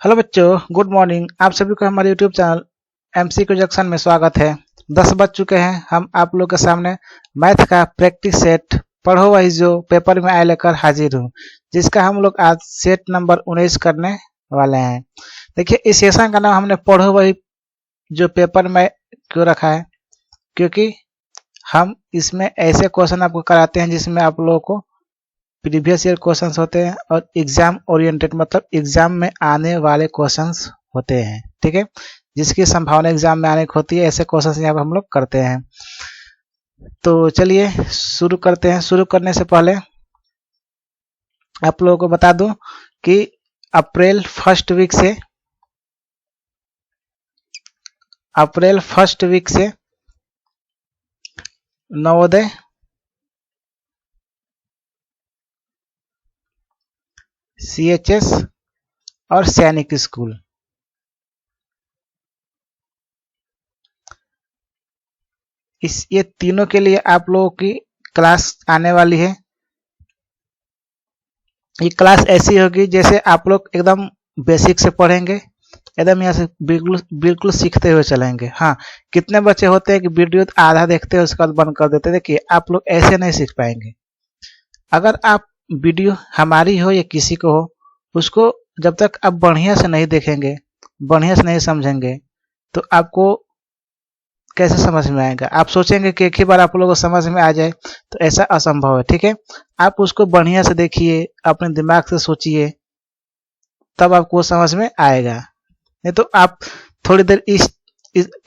Hello बच्चों, good morning. आप सभी को हमारे यूट्यूब चैनल एमसीक्यू जंक्शन में स्वागत है। 10 बज चुके हैं। हम आप लोग के सामने मैथ का प्रैक्टिस सेट पढ़ो वही जो पेपर में आए लेकर हाजिर हूँ, जिसका हम लोग आज सेट नंबर 19 करने वाले हैं। देखिए, इस सेशन का नाम हमने पढ़ो वही जो पेपर में क्यों रखा है, क्योंकि हम इसमें ऐसे क्वेश्चन आपको कराते हैं जिसमें आप लोगों को प्रीवियस ईयर क्वेश्चंस होते हैं और एग्जाम ओरिएंटेड मतलब एग्जाम में आने वाले क्वेश्चंस होते हैं। ठीक है, जिसकी संभावना एग्जाम में आने की होती है, ऐसे क्वेश्चंस यहाँ पर हम लोग करते हैं। तो चलिए शुरू करते हैं। शुरू करने से पहले आप लोगों को बता दूं कि अप्रैल फर्स्ट वीक से नवोदय CHS और सैनिक स्कूल ये तीनों के लिए आप लोगों की क्लास आने वाली है। ये क्लास ऐसी होगी जैसे आप लोग एकदम बेसिक से पढ़ेंगे, एकदम यहाँ से बिल्कुल सीखते हुए चलेंगे। हाँ, कितने बच्चे होते हैं कि वीडियो आधा देखते हैं उसके बाद बंद कर देते हैं। देखिए, आप लोग ऐसे नहीं सीख पाएंगे। अगर आप वीडियो हमारी हो या किसी को हो, उसको जब तक आप बढ़िया से नहीं देखेंगे, बढ़िया से नहीं समझेंगे, तो आपको कैसे समझ में आएगा। आप सोचेंगे कि एक ही बार आप लोगों को समझ में आ जाए, तो ऐसा असंभव है। ठीक है, आप उसको बढ़िया से देखिए, अपने दिमाग से सोचिए, तब आपको समझ में आएगा। नहीं तो आप थोड़ी देर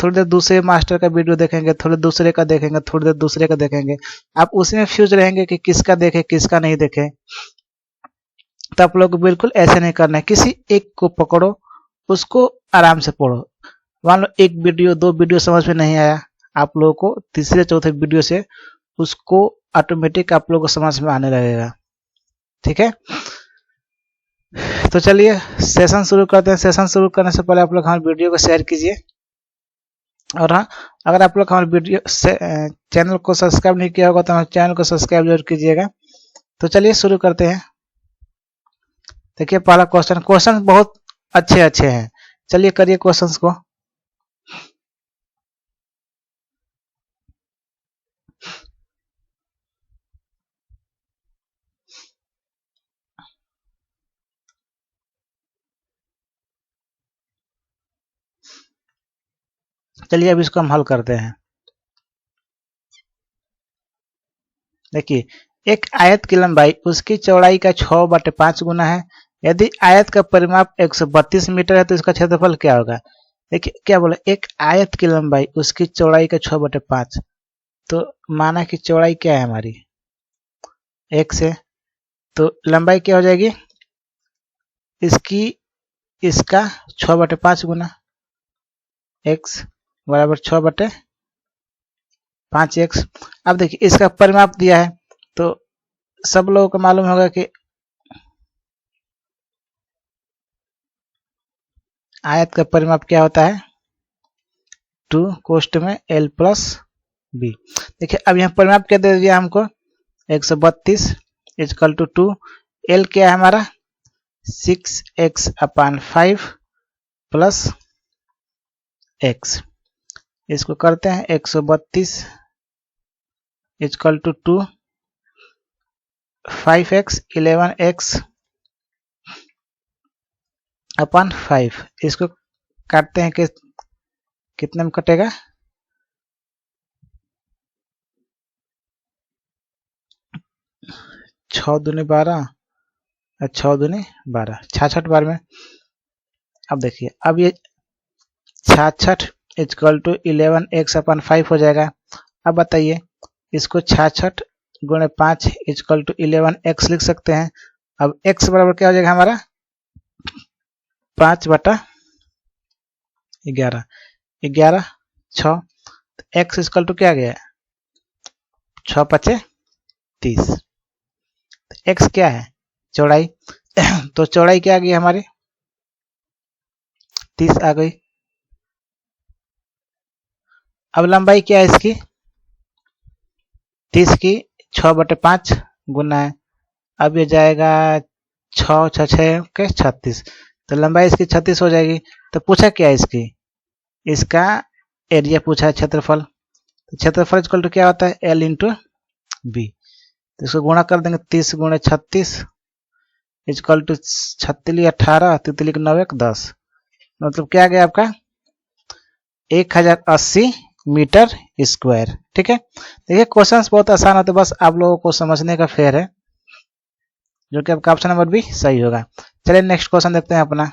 थोड़ी देर दूसरे मास्टर का वीडियो देखेंगे, थोड़ी दूसरे का देखेंगे, थोड़ी देर दूसरे का देखेंगे, आप उसी में फ्यूज रहेंगे कि किसका देखे किसका नहीं देखे। तो आप लोग बिल्कुल ऐसे नहीं करना है। किसी एक को पकड़ो, उसको आराम से पढ़ो। मान लो एक वीडियो दो वीडियो समझ में नहीं आया, आप लोगों को तीसरे चौथे वीडियो से उसको ऑटोमेटिक आप लोगों को समझ में आने लगेगा। ठीक है, तो चलिए सेशन शुरू करते हैं। सेशन शुरू करने से पहले आप लोग हमारे वीडियो को शेयर कीजिए, और हाँ, अगर आप लोग हमारे वीडियो चैनल को सब्सक्राइब नहीं किया होगा तो हमारे चैनल को सब्सक्राइब जरूर कीजिएगा। तो चलिए शुरू करते हैं। देखिए, पहला क्वेश्चन बहुत अच्छे हैं। चलिए करिए क्वेश्चंस को। चलिए अब इसको हम हल करते हैं। देखिए, एक आयत की लंबाई उसकी चौड़ाई का 6/5 गुना है। यदि आयत का परिमाप 132 मीटर है तो इसका क्षेत्रफल क्या होगा। देखिए क्या बोला, एक आयत की लंबाई उसकी चौड़ाई का 6/5। तो माना कि चौड़ाई क्या है हमारी 1 से, तो लंबाई क्या हो जाएगी इसका 6/5 गुना x बराबर 6/5x। अब देखिए इसका परिमाप दिया है, तो सब लोगों को मालूम होगा कि आयत का परिमाप क्या होता है 2 कोष्ठ में l प्लस b। देखिए अब यहाँ परिमाप क्या दे दिया हमको 132 इक्वल टू 2। l क्या है हमारा 6x/5 प्लस x। इसको करते हैं 132 इक्वल टू 2, 5x 11x/5। इसको काटते हैं कि कितने में कटेगा 6 दूनी 12 और 6 दूनी 12, 66 बार में। अब देखिए, अब ये 66 इक्वल टू 11x/5 हो जाएगा। अब बताइए, इसको 66 गुणे 5 इक्वल टू 11x लिख सकते हैं। अब x बराबर क्या हो जाएगा हमारा 5/11, 11 6। x इक्वल टू क्या आ गया 6×5 30। x क्या है चौड़ाई तो चौड़ाई क्या आ गई हमारी 30 आ गई। अब लंबाई क्या है इसकी 30 की 6/5 गुना है। अब ये जाएगा 6 6 6 के 36। तो लंबाई इसकी 36 हो जाएगी। तो पूछा क्या है इसका एरिया पूछा है, क्षेत्रफल। तो क्षेत्रफल इक्वल टू क्या होता है, L इंटू बी। तो इसको गुणा कर देंगे, 30 गुणे 36 इक्वल टू 36 18 तितली 9 1 10, मतलब क्या आ गया आपका 1080 मीटर स्क्वायर। ठीक है, देखिए क्वेश्चंस बहुत आसान होते, बस आप लोगों को समझने का फेयर है, जो कि आपका ऑप्शन नंबर भी सही होगा। चलिए नेक्स्ट क्वेश्चन देखते हैं अपना।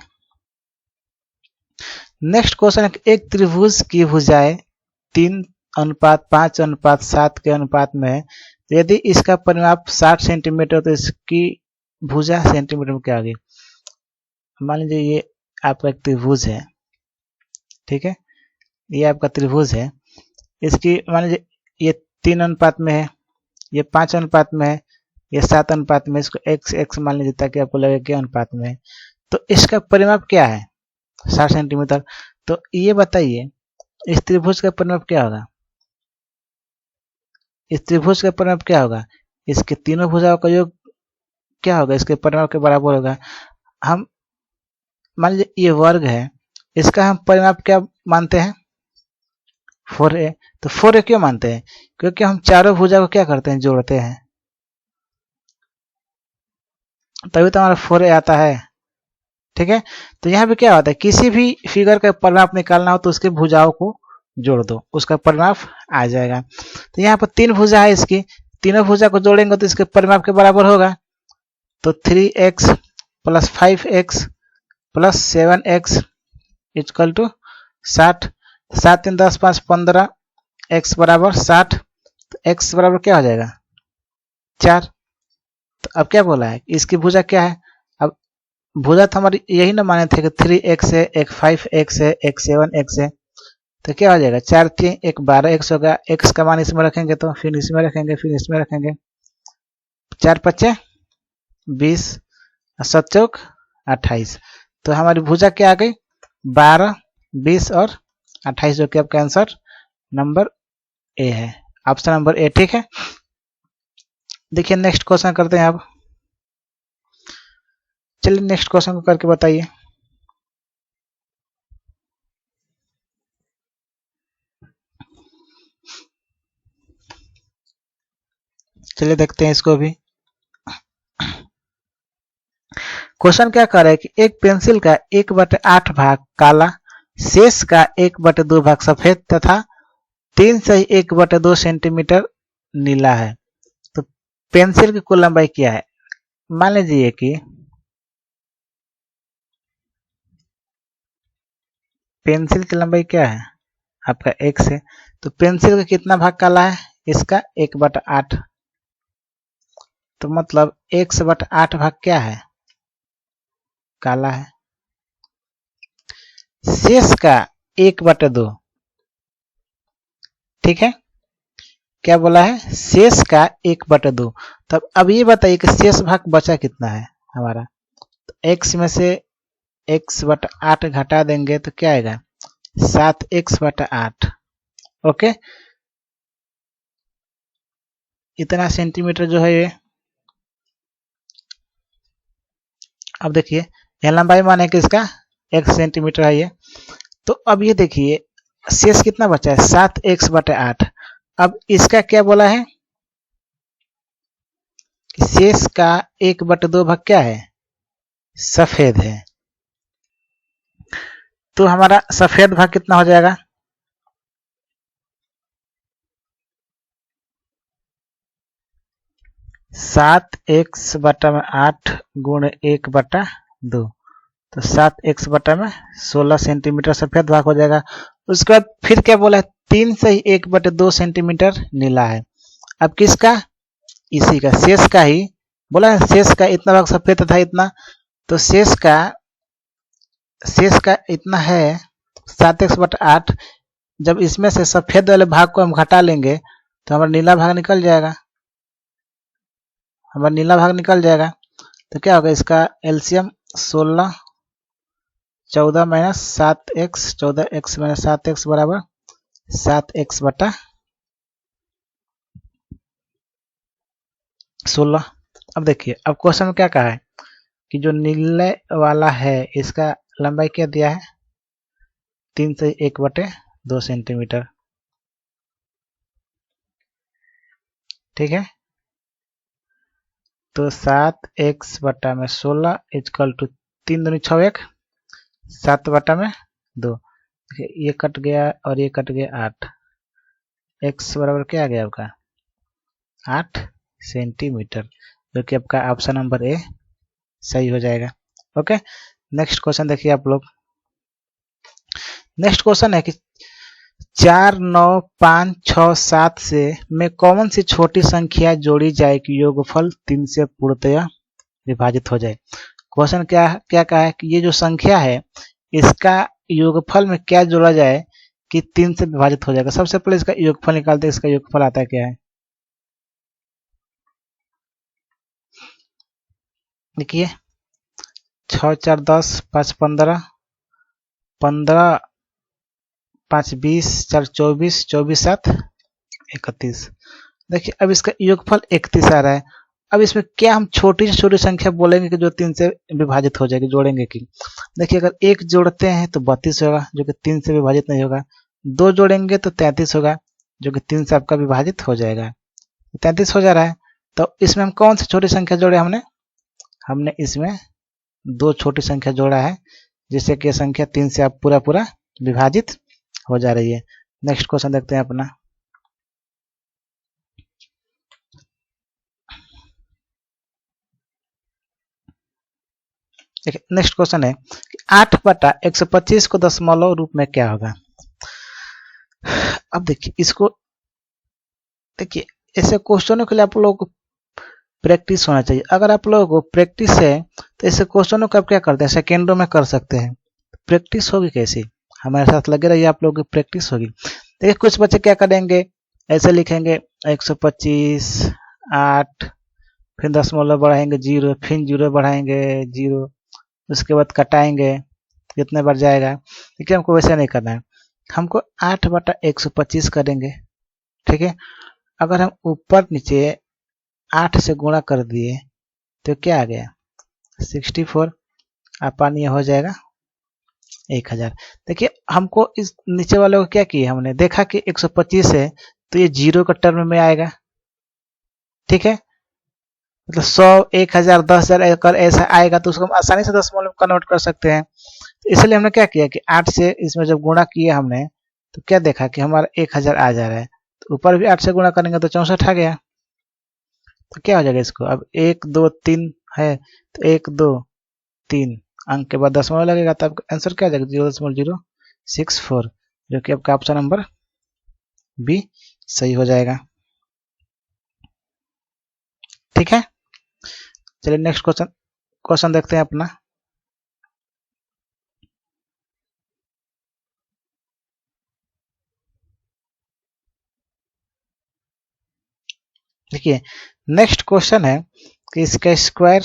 नेक्स्ट क्वेश्चन, एक त्रिभुज की भुजाएं 3:5:7 के अनुपात में है, तो यदि इसका परिमाप 60 सेंटीमीटर तो इसकी भुजा सेंटीमीटर में क्या होगी। मान लीजिए ये आपका एक त्रिभुज है, ठीक है, ये आपका त्रिभुज है, इसकी मान लीजिए ये 3 अनुपात में है, ये 5 अनुपात में है, ये 7 अनुपात में, इसको x मान लीजिए ताकि आपको लगे कि अनुपात में है। तो इसका परिमाप क्या है 60 सेंटीमीटर। तो ये बताइए इस त्रिभुज का परिमाप क्या होगा, इस त्रिभुज का परिमाप क्या होगा, इसके तीनों भुजाओं का योग क्या होगा, इसके परिमाप के बराबर होगा। हम मान लीजिए ये वर्ग है, इसका हम परिमाप क्या मानते हैं 4a। तो 4a क्यों मानते हैं, क्योंकि हम चारों भुजा को क्या करते हैं, जोड़ते हैं, तभी तो हमारा 4a आता है। ठीक है, तो यहाँ पे क्या होता है, किसी भी फिगर का परिमाप निकालना हो तो उसके भुजाओं को जोड़ दो, उसका परिमाप आ जाएगा। तो यहाँ पर 3 भुजा है, इसकी तीनों भुजा को जोड़ेंगे तो इसके परिमाप के बराबर होगा। तो 3x plus 5x plus 7x equal to 60। 7 3 10 5 15, x बराबर 60, तो x बराबर क्या हो जाएगा 4। तो अब क्या बोला है, इसकी भुजा क्या है, अब भुजा तो हमारी यही ना माने थे कि 3x है, एक 5x है, एक 7x है, तो क्या हो जाएगा 4 3 एक 12x होगा। x का मान इसमें रखेंगे तो फिर इसमें रखेंगे, फिर इसमें रखेंगे, 4 5 20, 7 चौक 28। तो हमारी भुजा क्या आ गई 12 20 और 28, जो कि आपका आंसर नंबर ए है, ऑप्शन नंबर ए। ठीक है, देखिए नेक्स्ट क्वेश्चन करते हैं आप। चलिए नेक्स्ट क्वेश्चन को करके बताइए। चलिए देखते हैं इसको भी। क्वेश्चन क्या कर रहा है कि एक पेंसिल का 1/8 भाग काला, शेष का 1/2 भाग सफेद तथा 3 से 1/2 सेंटीमीटर नीला है। तो पेंसिल की कुल लंबाई क्या है। मान लीजिए कि पेंसिल की लंबाई क्या है आपका x है, तो पेंसिल का कितना भाग काला है, इसका 1/8, तो मतलब x/8 भाग क्या है काला है। शेष का 1/2, ठीक है, क्या बोला है शेष का 1/2। तब अब ये बताइए कि शेष भाग बचा कितना है हमारा, तो x में से x/8 घटा देंगे तो क्या आएगा 7x/8। ओके, इतना सेंटीमीटर जो है ये। अब देखिए यहाँ लंबाई माने कि इसका 1 सेंटीमीटर है ये। तो अब ये देखिए शेष कितना बचा है 7x/8। अब इसका क्या बोला है कि शेष का 1/2 भाग क्या है सफेद है। तो हमारा सफेद भाग कितना हो जाएगा 7x/8 गुणे 1/2, तो 7x/16 सेंटीमीटर सफेद भाग हो जाएगा। उसके बाद फिर क्या बोला है 3 से 1/2 सेंटीमीटर नीला है। अब किसका, इसी का शेष का ही बोला है, शेष का इतना भाग सफेद था इतना, तो शेष का इतना है 7x/8। जब इसमें से सफेद वाले भाग को हम घटा लेंगे तो हमारा नीला भाग निकल जाएगा, तो क्या होगा इसका LCM 16 14 minus 7x 14x minus 7x बराबर 7x/16। अब देखिए अब क्वेश्चन में क्या कहा है कि जो नीले वाला है इसका लंबाई क्या दिया है 3 से 1/2 सेंटीमीटर। ठीक है, तो 7x/16 इक्वल टू 3 दूनी 6 1 7/2। ये कट गया और ये कट गया 8। x बराबर क्या आ गया आपका 8 सेंटीमीटर, जो कि आपका ऑप्शन नंबर ए सही हो जाएगा। ओके, नेक्स्ट क्वेश्चन देखिए आप लोग। नेक्स्ट क्वेश्चन है कि 4 9 5 6 7 से में कौन सी छोटी संख्या जोड़ी जाए कि योगफल 3 से पूर्णतया विभाजित हो जाए। क्वेश्चन क्या क्या कहा है कि ये जो संख्या है इसका योगफल में क्या जोड़ा जाए कि 3 से विभाजित हो जाएगा। सबसे पहले इसका योगफल निकालते हैं। इसका योगफल आता है क्या है, देखिए 6 4 10 5 15 15 5 20 4 24 24 7 31। देखिए अब इसका योगफल 31 आ रहा है। अब इसमें क्या हम छोटी से छोटी संख्या बोलेंगे कि जो 3 से विभाजित हो जाएगी, जोड़ेंगे कि देखिए अगर 1 जोड़ते हैं तो 32 होगा जो कि 3 से विभाजित नहीं होगा। 2 जोड़ेंगे तो 33 होगा जो कि 3 से आपका विभाजित हो जाएगा। 33 हो जा रहा है। तो इसमें हम कौन सी छोटी संख्या जोड़े हमने इसमें 2 छोटी संख्या जोड़ा है, जिससे कि संख्या 3 से आप पूरा विभाजित हो जा रही है। नेक्स्ट क्वेश्चन देखते हैं अपना। देखिए नेक्स्ट क्वेश्चन है कि 8/125 को दशमलव रूप में क्या होगा। अब देखिए इसको, देखिए ऐसे क्वेश्चनों के लिए आप लोग प्रैक्टिस होना चाहिए। अगर आप लोगों को प्रैक्टिस है तो ऐसे क्वेश्चनों को आप क्या करते हैं सेकेंडों में कर सकते हैं। प्रैक्टिस होगी कैसे, हमारे साथ लगे रहिए, आप लोगों की प्रैक्टिस होगी। देखिए कुछ बच्चे क्या करेंगे, ऐसे लिखेंगे 125 8 फिर दशमलव बढ़ाएंगे 0 फिर 0 बढ़ाएंगे 0, उसके बाद कटाएंगे कितने बार जाएगा। देखिए हमको वैसे नहीं करना है, हमको 8/125 करेंगे। ठीक है, अगर हम ऊपर नीचे 8 से गुणा कर दिए तो क्या आ गया 64, अपान ये हो जाएगा 1000। देखिए हमको इस नीचे वाले को क्या किया, हमने देखा कि 125 है तो ये 0 का टर्म में आएगा। ठीक है, मतलब 100 1000 10,000 अगर ऐसा आएगा तो उसको हम आसानी से दशमलव में कन्वर्ट कर सकते हैं। तो इसलिए हमने क्या किया कि 8 से इसमें जब गुणा किया हमने तो क्या देखा कि हमारा 1000 आ जा रहा है, तो ऊपर भी 8 से गुणा करेंगे तो 64 आ गया। तो क्या हो जाएगा इसको, अब 1 2 3 है तो 1 2 3 अंक के बाद दशमलव लगेगा, तो आपका आंसर क्या आ जाएगा 0.064, जो कि आपका ऑप्शन नंबर बी सही हो जाएगा। ठीक है, चलिए नेक्स्ट क्वेश्चन देखते हैं अपना। देखिए नेक्स्ट क्वेश्चन है कि इसका स्क्वायर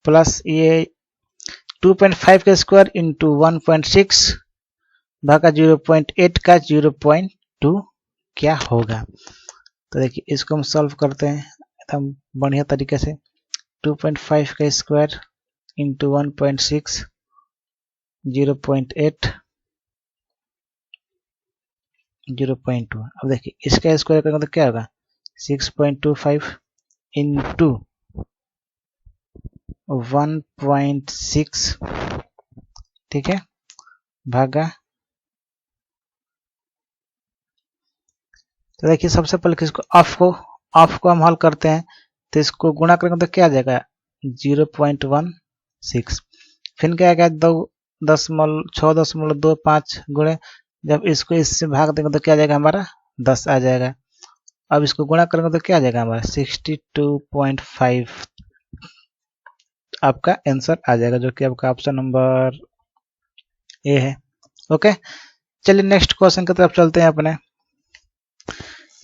प्लस ये 2.5 का स्क्वायर इंटू 1.6 भागा 0.8 का 0.2 क्या होगा। तो देखिए इसको हम सॉल्व करते हैं एकदम बढ़िया तरीके से। 2.5 का स्क्वायर इंटू 1.6 0.8 0.2। अब देखिए इसका स्क्वायर करेंगे तो क्या होगा 6.25 इंटू 1.6, ठीक है, भागा। तो देखिए सबसे पहले किसको ऑफ को हम हल करते हैं तो इसको गुणा करेंगे तो क्या आ जाएगा 0.16। फिर क्या आएगा 6.25 गुणे, जब इसको इससे भाग देंगे तो क्या आ जाएगा हमारा 10 आ जाएगा। अब इसको गुणा करेंगे तो क्या आ जाएगा हमारा 62.5 आपका आंसर आ जाएगा, जो कि आपका ऑप्शन नंबर ए है। ओके, चलिए नेक्स्ट क्वेश्चन की तरफ चलते हैं अपने।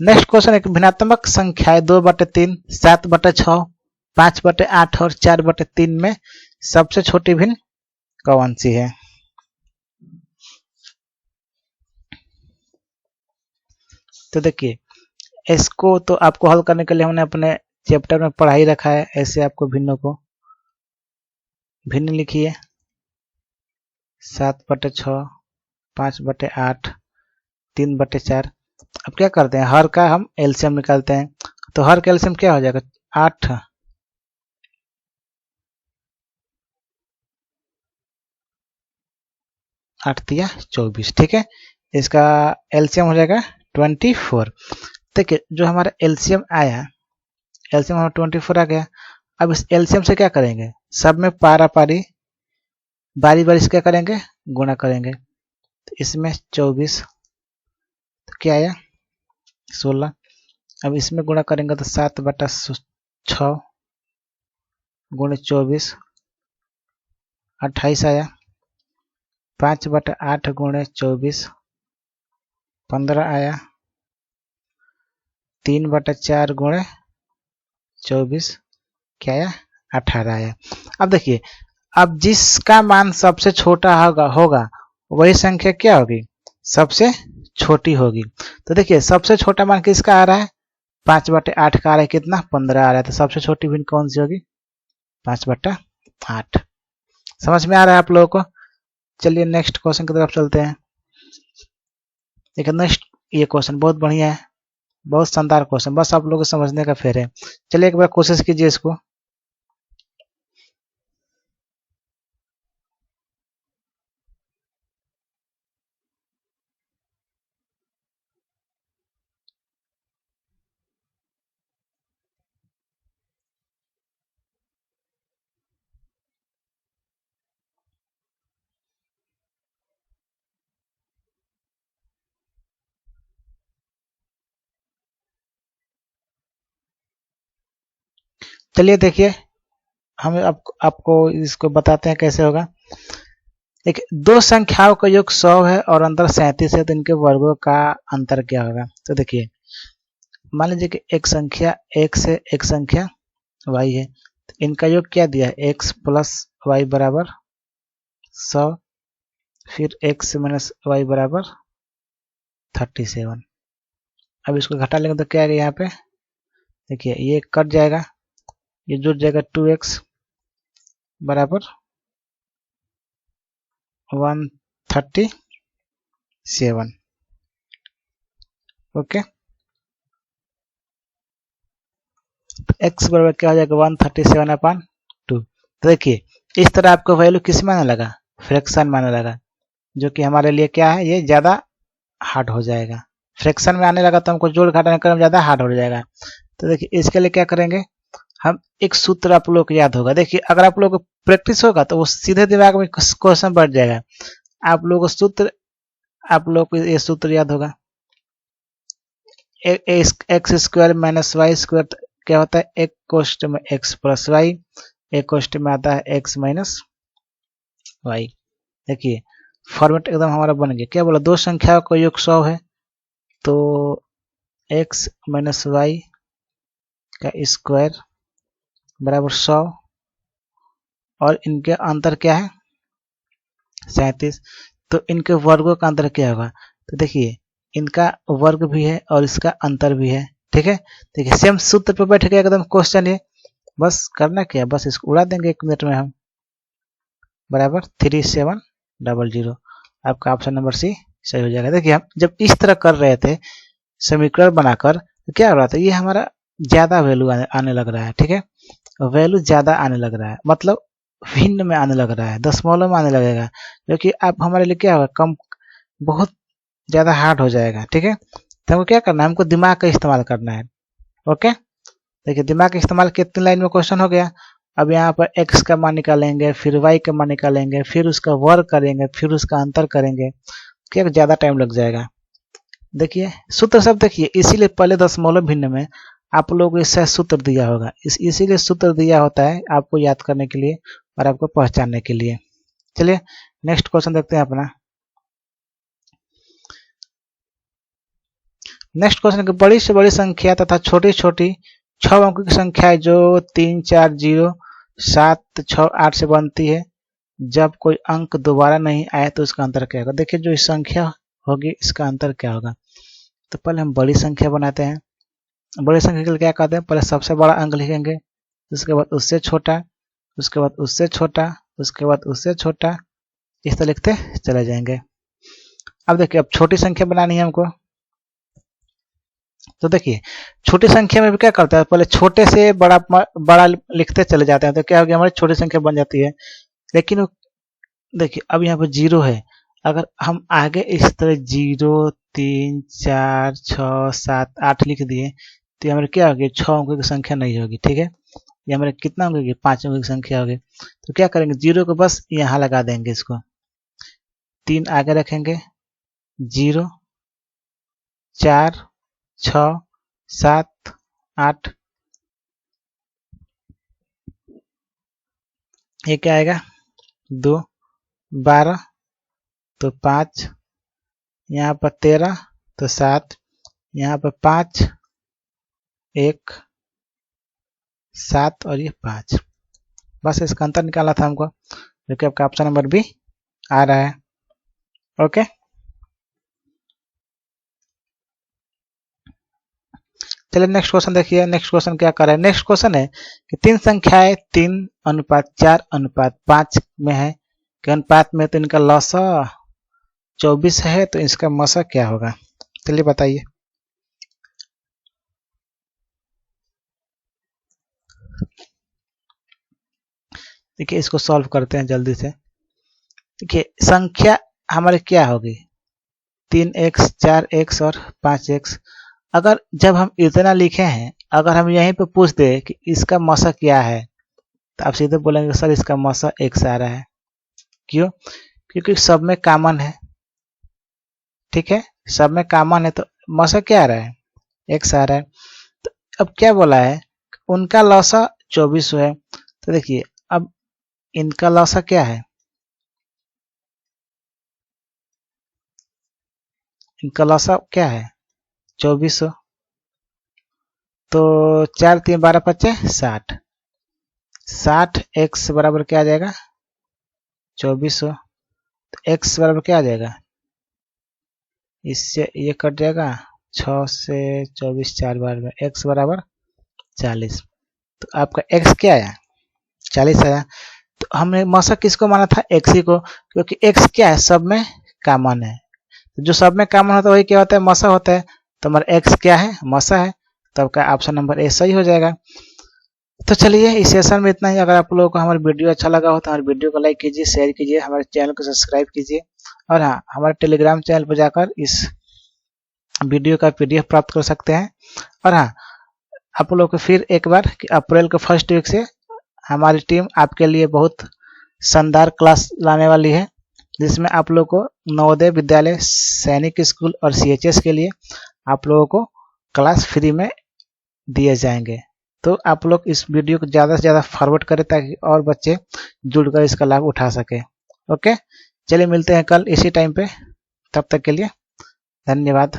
नेक्स्ट क्वेश्चन एक भिन्नात्मक संख्याएं 2/3 7/6 5/8 और 4/3 में सबसे छोटी भिन्न कौन सी है। तो देखिए इसको तो आपको हल करने के लिए हमने अपने चैप्टर में पढ़ा ही रखा है, ऐसे आपको भिन्नों को भिन्न लिखिए 7/6, 5/8, 3/4। अब क्या करते हैं, हर का हम एलसीएम निकालते हैं। तो हर का एलसीएम क्या हो जाएगा, 8, 8 तिया 24, ठीक है। इसका एलसीएम हो जाएगा 24। देखिए जो हमारा एलसीएम आया, एलसीएम हमारा 24 आ गया। अब इस एलसीएम से क्या करेंगे, सब में पारा पारी बारी बारी से क्या करेंगे, गुणा करेंगे। तो इसमें 24, तो क्या आया 16। अब इसमें गुणा करेंगे तो 7/6 गुणे 24 28 आया। 5/8 गुणे 24 15 आया। 3/4 गुणे 24 क्या आया 18 आया। अब देखिए, अब जिसका मान सबसे छोटा होगा वही संख्या क्या होगी, सबसे छोटी होगी। तो देखिए सबसे छोटा मान किसका आ रहा है, 5/8 का आ रहा है, कितना 15 आ रहा है। तो सबसे छोटी भिन्न कौन सी होगी, 5/8। समझ में आ रहा है आप लोगों को। चलिए नेक्स्ट क्वेश्चन की तरफ चलते हैं। देखिए नेक्स्ट ये क्वेश्चन बहुत बढ़िया है, बहुत शानदार क्वेश्चन, बस आप लोगों को समझने का फेर है। चलिए एक बार कोशिश कीजिए इसको। चलिए देखिए हम आपको इसको बताते हैं कैसे होगा। एक दो संख्याओं का योग 100 है और अंतर 37 है, तो इनके वर्गों का अंतर क्या होगा। तो देखिए मान लीजिए कि एक संख्या x है, एक संख्या y है, तो इनका योग क्या दिया है, x प्लस वाई बराबर 100, फिर x माइनस वाई बराबर 37। अब इसको घटा लेंगे तो क्या आएगा यहाँ पे, देखिए ये कट जाएगा, ये जुड़ जाएगा 2x बराबर 137। ओके, x बराबर क्या हो जाएगा 137/2। तो देखिए इस तरह आपको वैल्यू किस में आने लगा, फ्रैक्शन में आने लगा, जो कि हमारे लिए क्या है, ये ज़्यादा हार्ड हो जाएगा। फ्रैक्शन में आने लगा तो हमको जोड़ घटाने करने में ज़्यादा हार्ड हो जाएगा। तो देखिए इसके लिए क्या करेंगे, हम एक सूत्र आप लोग को याद होगा। देखिए अगर आप लोग को प्रैक्टिस होगा तो वो सीधे दिमाग में क्वेश्चन बढ़ जाएगा। आप लोग को सूत्र, आप लोग को ये सूत्र याद होगा, X square minus Y square क्या होता है, एक कोष्ट में एक्स प्लस वाई, एक कोष्ट में आता है एक्स माइनस वाई। देखिए फॉर्मेट एकदम हमारा बन गया। क्या बोला, दो संख्याओं का योग 100 है, तो एक्स माइनस वाई का स्क्वायर बराबर 100 और इनके अंतर क्या है 37। तो इनके वर्गों का अंतर क्या होगा, तो देखिए इनका वर्ग भी है और इसका अंतर भी है, ठीक है। देखिए सेम सूत्र पे बैठ गया एकदम क्वेश्चन है, बस करना क्या, बस इसको उड़ा देंगे 1 मिनट में हम, बराबर 3700। आपका ऑप्शन नंबर सी सही हो जाएगा। देखिए हम जब इस तरह कर रहे थे समीकरण बनाकर, तो क्या हो रहा था, ये हमारा ज्यादा वैल्यू आने लग रहा है, ठीक है। वैल्यू ज्यादा आने लग रहा है, मतलब भिन्न में आने लग रहा है, दशमलव में आने लगेगा, क्योंकि अब हमारे लिए क्या होगा, कम बहुत ज्यादा हार्ड हो जाएगा, ठीक है। तो हमको क्या करना है, हमको दिमाग का इस्तेमाल करना है। ओके, देखिए दिमाग का इस्तेमाल कितनी लाइन में क्वेश्चन हो गया। अब यहाँ पर x का मान निकालेंगे, फिर y का मान निकालेंगे, फिर उसका वर्ग करेंगे, फिर उसका अंतर करेंगे, क्या ज्यादा टाइम लग जाएगा। देखिए सूत्र सब देखिए, इसीलिए पहले दशमलव भिन्न में आप लोगों को इससे सूत्र दिया होगा, इसीलिए सूत्र दिया होता है आपको याद करने के लिए और आपको पहचानने के लिए। चलिए नेक्स्ट क्वेश्चन देखते हैं अपना। नेक्स्ट क्वेश्चन, बड़ी से बड़ी संख्या तथा छोटी छोटी 6 अंकों की संख्या है जो 3 4 0 7 6 8 से बनती है, जब कोई अंक दोबारा नहीं आए तो उसका अंतर क्या होगा। देखिए जो इस संख्या होगी इसका अंतर क्या होगा। तो पहले हम बड़ी संख्या बनाते हैं। बड़ी संख्या के लिए क्या करते हैं, पहले सबसे बड़ा अंक लिखेंगे, उसके बाद उससे छोटा, उसके बाद उससे छोटा, उसके बाद उससे छोटा, इस तरह लिखते चले जाएंगे। अब देखिए, अब छोटी संख्या बनानी है हमको, तो देखिए छोटी संख्या में भी क्या करता है, पहले छोटे से बड़ा बड़ा लिखते चले जाते हैं, तो क्या हो गया, हमारी छोटी संख्या बन जाती है। लेकिन देखिए अब यहाँ पर 0 है, अगर हम आगे इस तरह 0 3 4 6 7 8 लिख दिए तो हमारे क्या होगी, 6 अंकों की संख्या नहीं होगी। ठीक है, ये हमारे कितना होगी, 5 अंकों की संख्या होगी। तो क्या करेंगे, 0 को बस यहाँ लगा देंगे, इसको 3 आगे रखेंगे, 0 4 6 7 8, ये क्या आएगा 2 12, तो 5, यहाँ पर 13, तो 7, यहाँ पर 5 1 7 और ये 5। बस इसका अंतर निकालना था हमको, जो कि आपका ऑप्शन नंबर बी आ रहा है। ओके, चलिए नेक्स्ट क्वेश्चन देखिए। नेक्स्ट क्वेश्चन क्या कर रहा है, नेक्स्ट क्वेश्चन है कि 3 संख्याएं 3:4:5 में है कि अनुपात में, तो इनका लसा 24 है, तो इसका मसा क्या होगा, चलिए बताइए। देखिए इसको सॉल्व करते हैं जल्दी से। देखिए संख्या हमारी क्या होगी, 3x 4x और 5x। अगर जब हम इतना लिखे हैं, अगर हम यहीं पे पूछ दे कि इसका मसा क्या है, तो आप सीधे बोलेंगे सर इसका मसा x आ रहा है। क्यों, क्योंकि सब में कॉमन है। ठीक है, सब में कॉमन है, तो मसा क्या आ रहा है, x आ रहा है। तो अब क्या बोला है, उनका लौसा 24 है, तो देखिए अब इनका लौसा क्या है, इनका लौसा क्या है 24। तो 4 3 12 25 60, 60 x बराबर क्या आ जाएगा 2400। तो x बराबर क्या आ जाएगा, इससे ये कट जाएगा, 6 से 24 4 बार में x बराबर 40। तो आपका x क्या आया, 40 आया। तो हमने मसा किसको माना था, x ही को, क्योंकि x क्या है, सब में कॉमन है। तो जो सब में कॉमन होता है वही क्या होता है, मसा होता है। तो हमारा x क्या है, मसा है। तो आपका ऑप्शन नंबर ए सही हो जाएगा। तो चलिए इस सेशन में इतना ही। अगर आप लोगों को हमारा वीडियो अच्छा लगा हो तो हमारे वीडियो को लाइक कीजिए, शेयर कीजिए, हमारे चैनल को सब्सक्राइब कीजिए, और हाँ हमारे टेलीग्राम चैनल पर जाकर इस वीडियो का PDF प्राप्त कर सकते हैं। और हाँ, आप लोगों को फिर एक बार कि अप्रैल के फर्स्ट वीक से हमारी टीम आपके लिए बहुत शानदार क्लास लाने वाली है, जिसमें आप लोग को नवोदय विद्यालय, सैनिक स्कूल और CHS के लिए आप लोगों को क्लास फ्री में दिए जाएंगे। तो आप लोग इस वीडियो को ज़्यादा से ज़्यादा फॉरवर्ड करें ताकि और बच्चे जुड़कर इसका लाभ उठा सके। ओके, चलिए मिलते हैं कल इसी टाइम पे, तब तक के लिए धन्यवाद।